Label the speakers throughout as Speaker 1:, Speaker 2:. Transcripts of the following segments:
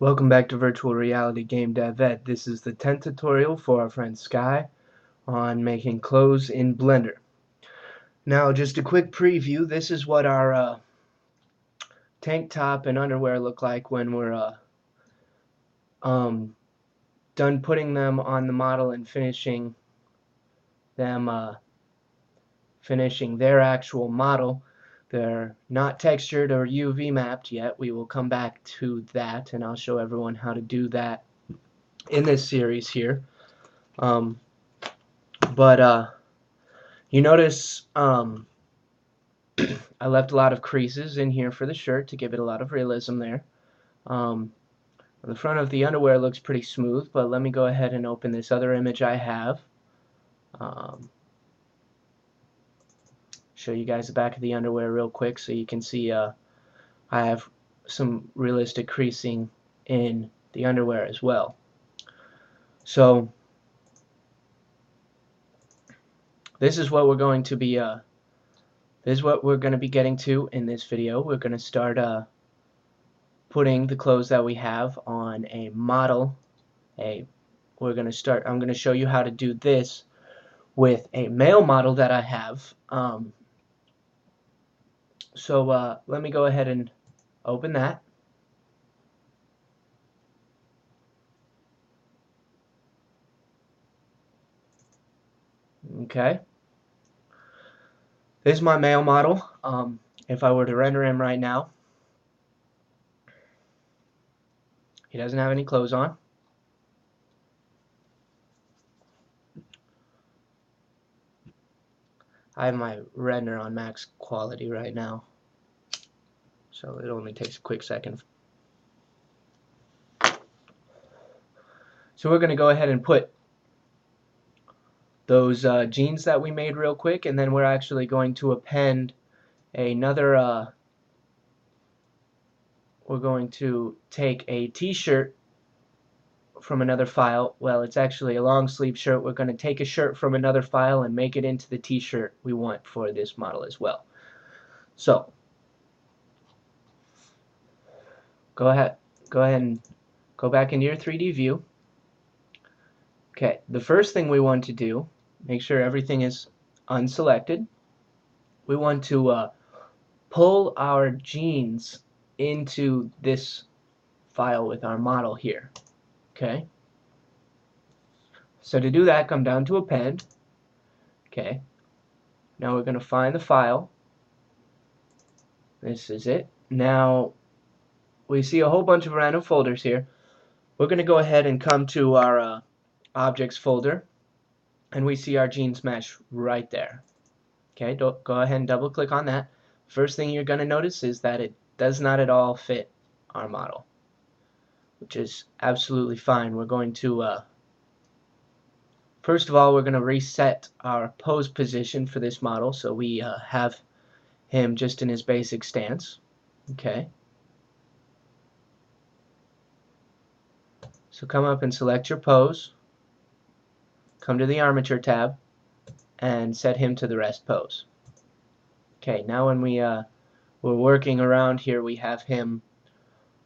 Speaker 1: Welcome back to Virtual Reality Game Dev Ed. This is the 10th tutorial for our friend Sky on making clothes in Blender. Now, just a quick preview. This is what our tank top and underwear look like when we're done putting them on the model and finishing their actual model. They're not textured or UV mapped yet. We will come back to that, and I'll show everyone how to do that in this series here. But you notice I left a lot of creases in here for the shirt to give it a lot of realism there. The front of the underwear looks pretty smooth, but let me go ahead and open this other image I have. Show you guys the back of the underwear real quick so you can see I have some realistic creasing in the underwear as well. So this is what we're going to be getting to in this video. We're going to start putting the clothes that we have on a model. I'm going to show you how to do this with a male model that I have. So let me go ahead and open that. Okay. This is my male model. If I were to render him right now, he doesn't have any clothes on. I have my render on max quality right now, so it only takes a quick second. So we're going to go ahead and put those jeans that we made real quick, and then we're actually going to append another we're going to take a t-shirt from another file. Well, it's actually a long sleeve shirt. We're going to take a shirt from another file and make it into the t-shirt we want for this model as well. So go ahead and go back into your 3D view. Okay, the first thing we want to do, make sure everything is unselected. We want to pull our jeans into this file with our model here. Okay, so to do that, come down to append. Okay, now we're going to find the file. This is it. Now we see a whole bunch of random folders here. We're going to go ahead and come to our objects folder, and we see our jeans mesh right there. Okay, go ahead and double click on that. First thing you're going to notice is that it does not at all fit our model, which is absolutely fine. We're going to first of all, we're going to reset our pose position for this model so we have him just in his basic stance. Okay, so come up and select your pose, come to the armature tab, and set him to the rest pose. Okay, now when we're working around here, we have him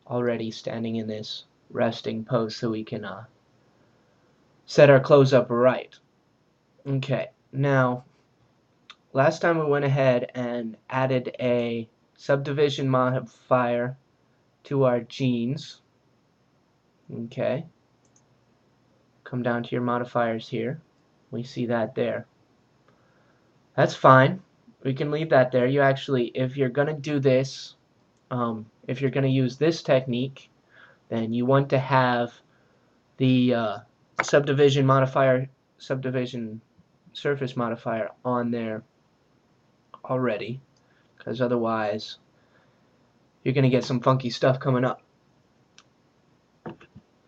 Speaker 1: already standing in this resting pose so we can set our clothes up right. Okay, now last time we went ahead and added a subdivision modifier to our jeans. Okay, come down to your modifiers here. We see that there. That's fine. We can leave that there. You actually, if you're going to do this, if you're going to use this technique, then you want to have the subdivision surface modifier on there already, because otherwise you're going to get some funky stuff coming up.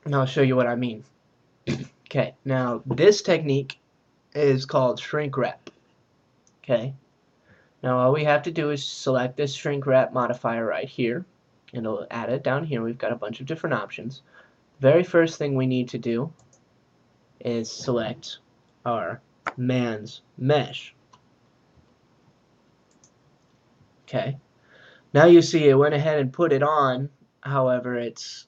Speaker 1: And I'll show you what I mean. Okay, now this technique is called shrink wrap. Okay, now all we have to do is select this shrink wrap modifier right here, and it'll add it down here. We've got a bunch of different options. Very first thing we need to do is select our man's mesh. Okay, now you see it went ahead and put it on. However, it's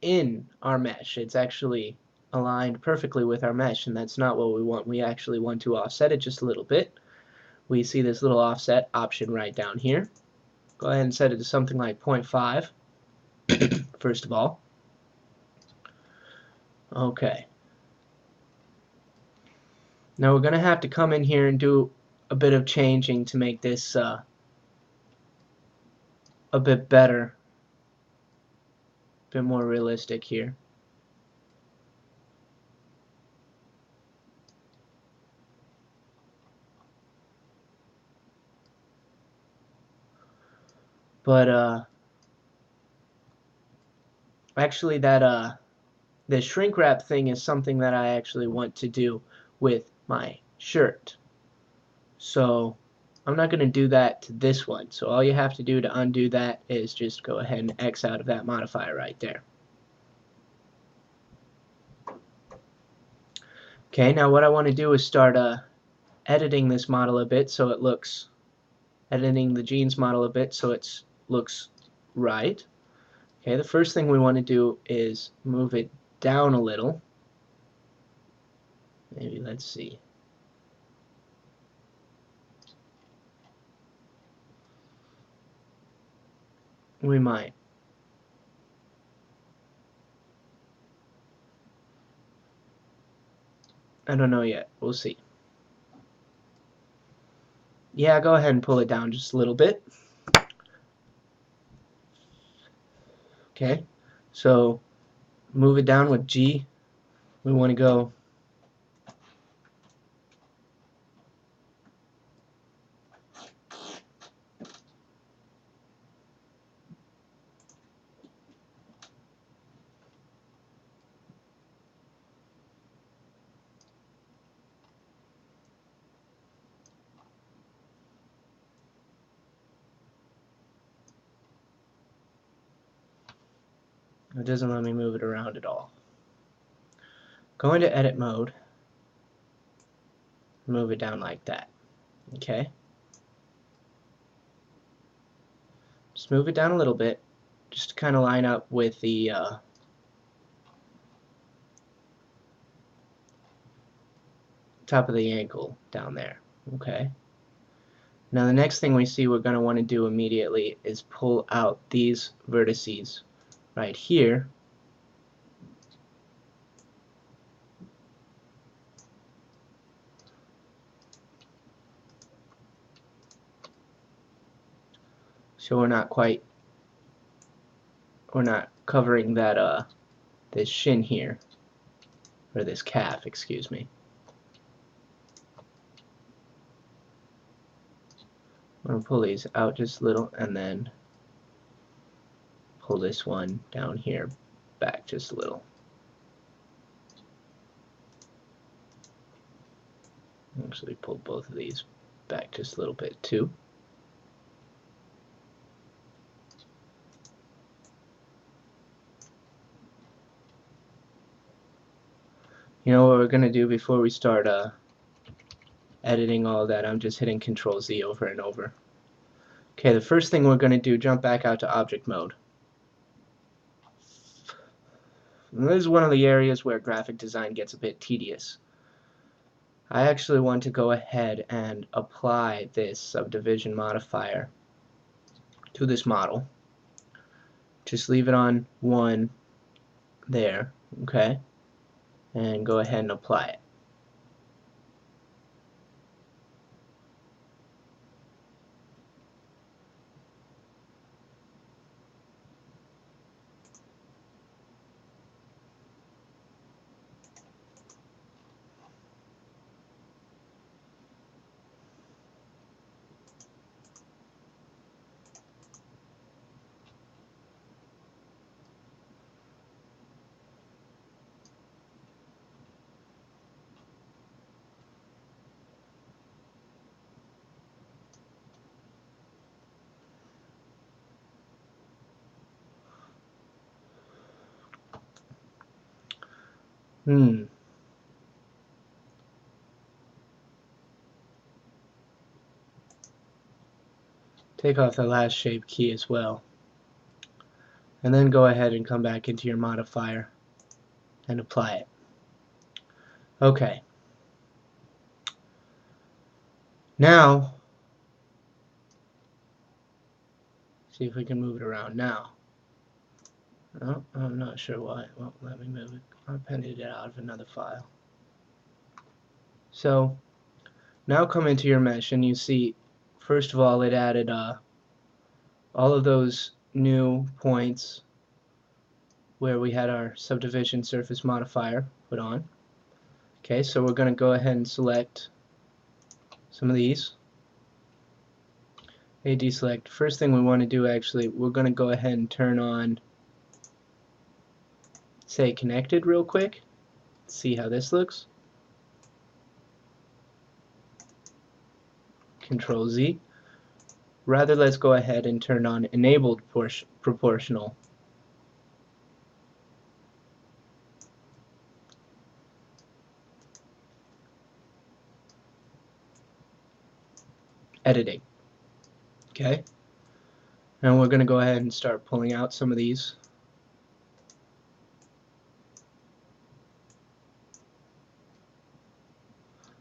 Speaker 1: in our mesh. It's actually aligned perfectly with our mesh, and that's not what we want. We actually want to offset it just a little bit. We see this little offset option right down here. Go ahead and set it to something like 0.5 first of all. Okay. Now we're going to have to come in here and do a bit of changing to make this a bit better, a bit more realistic here. But actually that the shrink wrap thing is something that I actually want to do with my shirt. So I'm not going to do that to this one. So all you have to do to undo that is just go ahead and X out of that modifier right there. Okay, now what I want to do is start editing this model a bit so it looks, editing the jeans model a bit so it looks right. Okay, the first thing we want to do is move it down a little. Maybe, let's see. We might. I don't know yet. We'll see. Yeah, go ahead and pull it down just a little bit. Okay, so move it down with G. We want to go it doesn't let me move it around at all. Go into edit mode, move it down like that. Okay, just move it down a little bit just to kind of line up with the top of the ankle down there. Okay, now the next thing we see we're going to want to do immediately is pull out these vertices right here. So we're not covering that this shin here, or this calf, excuse me. I'm going to pull these out just a little and then pull this one down here back just a little. Actually pull both of these back just a little bit too. You know what we're going to do before we start editing all that? I'm just hitting Control Z over and over. Okay, the first thing we're going to do, jump back out to object mode. And this is one of the areas where graphic design gets a bit tedious. I actually want to go ahead and apply this subdivision modifier to this model. Just leave it on 1 there, okay? And go ahead and apply it. Take off the last shape key as well. and then go ahead and come back into your modifier and apply it. Okay. Now, see if we can move it around now. Oh, I'm not sure why it won't let me move it. I appended it out of another file. So, now come into your mesh and you see, first of all, it added all of those new points where we had our subdivision surface modifier put on. Okay, so we're going to go ahead and select some of these. Deselect. First thing we want to do, actually, we're going to go ahead and turn on, say, connected real quick. See how this looks. Control Z. Rather, let's go ahead and turn on enabled proportional. Editing. Okay. And we're going to go ahead and start pulling out some of these.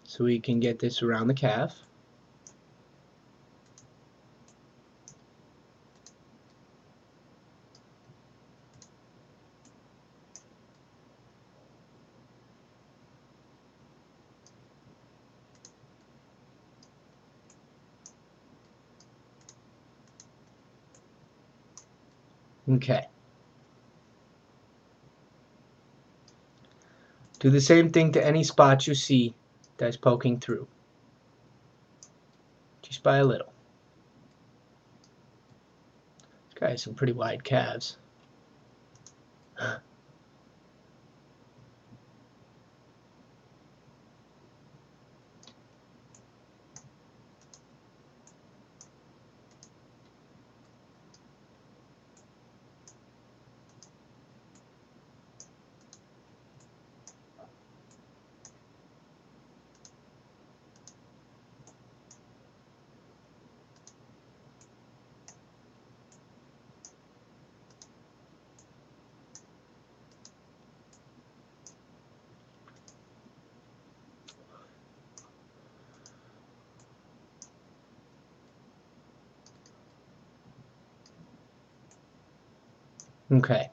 Speaker 1: So we can get this around the calf. Okay. Do the same thing to any spot you see that's poking through. Just by a little. This guy has some pretty wide calves. Okay.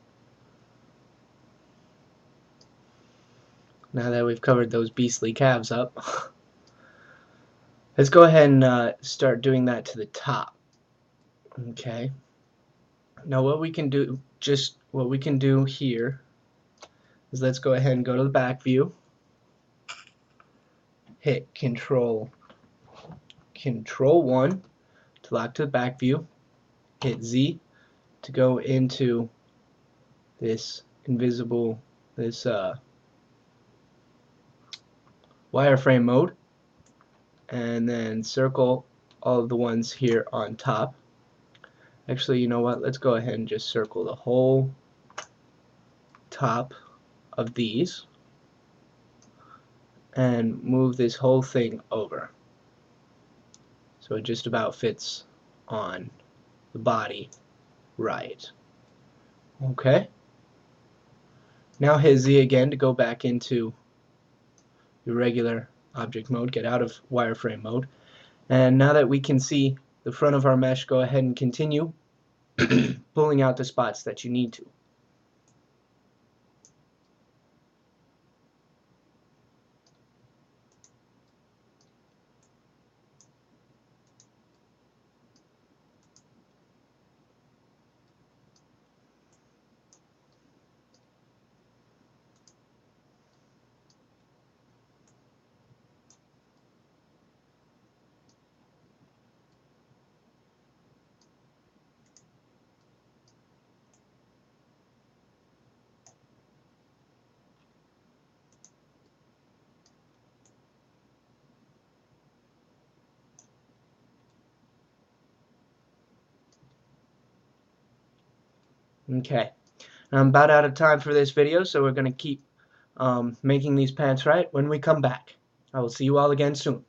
Speaker 1: Now that we've covered those beastly calves up, let's go ahead and start doing that to the top. Okay. Now what we can do, here is let's go ahead and go to the back view, hit Control 1 to lock to the back view, hit Z to go into this invisible, this wireframe mode, and then circle all of the ones here on top. Actually, you know what? Let's go ahead and just circle the whole top of these and move this whole thing over so it just about fits on the body right. Okay. Now hit Z again to go back into your regular object mode, get out of wireframe mode. And now that we can see the front of our mesh, go ahead and continue pulling out the spots that you need to. Okay. I'm about out of time for this video, so we're going to keep making these pants right when we come back. I will see you all again soon.